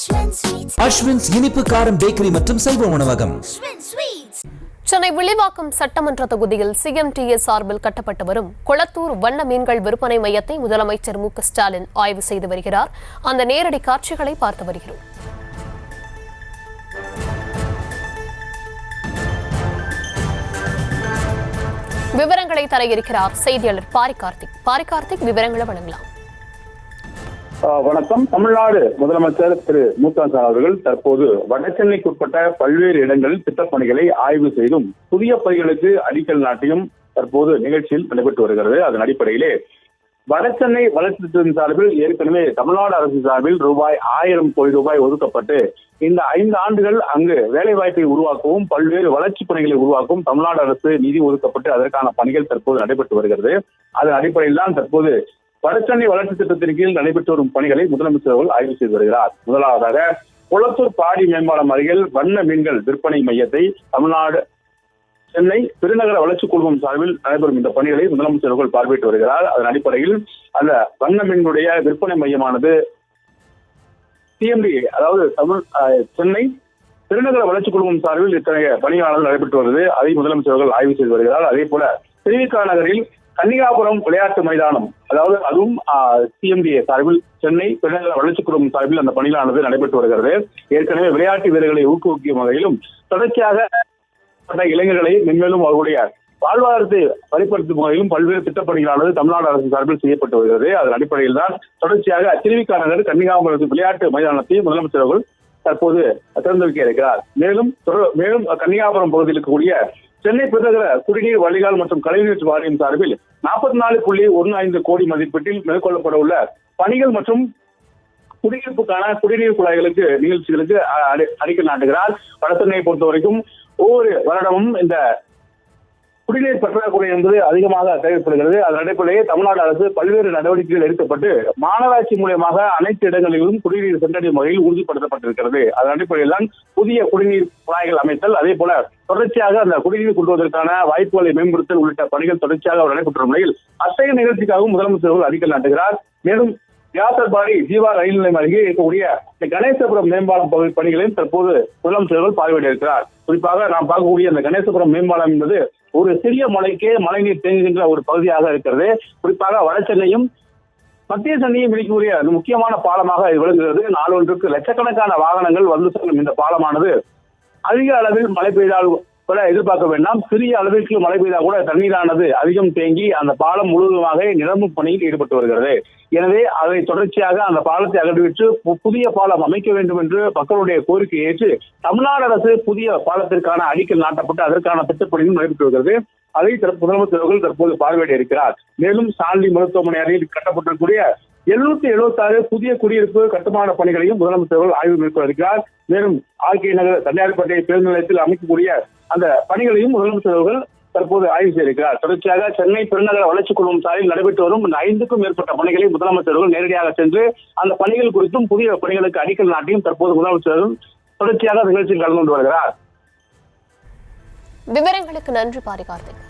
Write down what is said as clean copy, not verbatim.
அஸ்வின்ஸ் இனிப்பு காரம் பேக்கரி மற்றும் சைவ உணவகம். சென்னை வில்லிவாக்கம் சட்டமன்ற தொகுதியில் சிஎம்டிஎஸ் சார்பில் கட்டப்பட்டு வரும் கொளத்தூர் வண்ண மீன்கள் விற்பனை மையத்தை முதலமைச்சர் மு.க.ஸ்டாலின் ஆய்வு செய்து வருகிறார். அந்த நேரடி காட்சிகளை பார்த்து வருகிறோம். விவரங்களை தர இருக்கிறார் செய்தியாளர் பாரிகார்த்திக். விவரங்களை வழங்கலாம். வணக்கம். தமிழ்நாடு முதலமைச்சர் திரு மு.க.ஸ்டாலின் அவர்கள் தற்போது வடசென்னைக்குட்பட்ட பல்வேறு இடங்களில் திட்டப்பணிகளை ஆய்வு செய்தும் புதிய பணிகளுக்கு அடிக்கல் நாட்டியும் தற்போது நிகழ்ச்சியில் நடைபெற்று வருகிறது. அதன் அடிப்படையிலே வடசென்னை வளர்ச்சி திட்டத்தின் சார்பில் ஏற்கனவே தமிழ்நாடு அரசு சார்பில் ₹1000 கோடி ஒதுக்கப்பட்டு இந்த 5 ஆண்டுகள் அங்கு வேலைவாய்ப்பை உருவாக்கவும் பல்வேறு வளர்ச்சிப் பணிகளை உருவாக்கவும் தமிழ்நாடு அரசு நிதி ஒதுக்கப்பட்டு அதற்கான பணிகள் தற்போது நடைபெற்று வருகிறது. அதன் அடிப்படையில் தான் தற்போது வடசென்னை வளர்ச்சி திட்டத்தின் கீழ் நடைபெற்று வரும் பணிகளை முதலமைச்சர் அவர்கள் ஆய்வு செய்து வருகிறார். முதலாவதாக கொளத்தூர் பாடி மேம்பாலம் அருகில் வண்ண மீன்கள் விற்பனை மையத்தை தமிழ்நாடு சென்னை பெருநகர வளர்ச்சி குழுமம் சார்பில் நடைபெறும் இந்த பணிகளை முதலமைச்சர் அவர்கள் பார்வையிட்டு வருகிறார். அதன் அடிப்படையில் அந்த வண்ண மீன்களுடைய விற்பனை மையமானது சிஎம்டி அதாவது சென்னை பெருநகர வளர்ச்சி குழுமம் சார்பில் இத்தகைய பணியாளர்கள் நடைபெற்று வருவது அதை முதலமைச்சர் அவர்கள் ஆய்வு செய்து வருகிறார். அதே போல திருவிக நகரில் கன்னிகாபுரம் விளையாட்டு மைதானம் அதாவது அதுவும் சிஎம்டிஏ சார்பில் சென்னை பெருநகர வளர்ச்சி குழுமம் சார்பில் அந்த பணியானது நடைபெற்று வருகிறது. ஏற்கனவே விளையாட்டு வீரர்களை ஊக்குவிக்கும் வகையிலும் தொடர்ச்சியாக இளைஞர்களை மென்மேலும் அவர்களுடைய வாழ்வாதாரத்தை வலுப்படுத்தும் வகையிலும் பல்வேறு திட்டப்பணிகளானது தமிழ்நாடு அரசு சார்பில் செய்யப்பட்டு வருகிறது. அதன் அடிப்படையில் தான் தொடர்ச்சியாக திருவிக நகர் கன்னிகாபுரம் விளையாட்டு மைதானத்தையும் முதலமைச்சர் அவர்கள் தற்போது திறந்து வைக்க இருக்கிறார். மேலும் கன்னிகாபுரம் பகுதியில் இருக்கக்கூடிய சென்னை பெருநகர குடிநீர் வடிகால் மற்றும் கழிவுநீர் வாரியம் சார்பில் 44.15 கோடி மதிப்பீட்டில் மேற்கொள்ளப்பட உள்ள பணிகள் மற்றும் குடியிருப்புக்கான குடிநீர் குழாய்களுக்கு நிகழ்ச்சிகளுக்கு அடிக்கல் நாட்டுகிறார். வடசென்னையை பொறுத்த வரைக்கும் ஒவ்வொரு வருடமும் இந்த குடிநீர் பற்றாக்குறை என்பது அதிகமாக தேவைப்படுகிறது. அதன் அடிப்படையில் தமிழ்நாடு அரசு பல்வேறு நடவடிக்கைகள் எடுக்கப்பட்டு மாநகராட்சி மூலமாக அனைத்து இடங்களிலும் குடிநீர் சென்றடையும் வகையில் உறுதிப்படுத்தப்பட்டிருக்கிறது. அதன் அடிப்படையில் தான் புதிய குடிநீர் குழாய்கள் அமைத்தல் அதே போல தொடர்ச்சியாக அந்த குடிநீர் கொண்டுவதற்கான வாய்ப்புகளை மேம்படுத்தல் உள்ளிட்ட பணிகள் தொடர்ச்சியாக நடைபெற்ற நிலையில் அத்தகைய நிகழ்ச்சிக்காகவும் முதலமைச்சர் அவர்கள் அடிக்கல் நாட்டுகிறார். மேலும் வியாசர்பாடி ஜீவா ரயில் நிலையம் அருகே இருக்கக்கூடிய கணேசபுரம் மேம்பாலம் பகுதி பணிகளையும் தற்போது முதலமைச்சர் அவர்கள் பார்வையிட இருக்கிறார். குறிப்பாக நாம் பார்க்கக்கூடிய அந்த கணேசபுரம் மேம்பாலம் என்பது ஒரு சிறிய மலைக்கே மழைநீர் தேங்குகின்ற ஒரு பகுதியாக இருக்கிறது. குறிப்பாக வடசென்னையும் மத்திய சென்னையும் இணைக்கக்கூடிய முக்கியமான பாலமாக இது விளங்குகிறது. நாளொன்றுக்கு லட்சக்கணக்கான வாகனங்கள் வந்து செல்லும் இந்த பாலமானது அதிக அளவில் மழை பெய்தால் கூட எதிர்பார்க்க வேண்டாம். சிறிய அளவிற்கு மழை பெய்தால் கூட தண்ணீரானது அதிகம் தேங்கி அந்த பாலம் முழுவதுமாக நிரம்பும் பணியில் ஈடுபட்டு வருகிறது. எனவே அதை தொடர்ச்சியாக அந்த பாலத்தை அகற்றிவிட்டு புதிய பாலம் அமைக்க வேண்டும் என்று மக்களுடைய கோரிக்கையை ஏற்று தமிழ்நாடு அரசு புதிய பாலத்திற்கான அடிக்கல் நாட்டப்பட்டு அதற்கான திட்டப்பணியும் நடைபெற்று வருகிறது. அதை முதலமைச்சர் அவர்கள் தற்போது பார்வையிட இருக்கிறார். மேலும் சாண்டி மருத்துவமனை அருகில் கட்டப்பட்டிருக்கூடிய 776 புதிய குடியிருப்பு கட்டுமான பணிகளையும் முதலமைச்சர் அவர்கள் ஆய்வு மேற்கொள்ள இருக்கிறார். மேலும் ஆர்கே நகர் தனியார்பேட்டை பேருந்து நிலையத்தில் அமைக்கக்கூடிய அந்த பணிகளையும் முதலமைச்சர் அவர்கள் தற்போது ஆய்வு செய்திருக்கிறார். தொடர்ச்சியாக சென்னை பெருநகர வளர்ச்சி குழுமம் சார்பில் நடைபெற்று வரும் இந்த 5க்கும் மேற்பட்ட பணிகளை முதலமைச்சர்கள் நேரடியாக சென்று அந்த பணிகள் குறித்தும் புதிய பணிகளுக்கு அடிக்கல் நாட்டியும் தற்போது முதலமைச்சர்கள் தொடர்ச்சியாக நிகழ்ச்சியில் கலந்து கொண்டு வருகிறார். விவரங்களுக்கு நன்றி பாரிகார்த்திக்.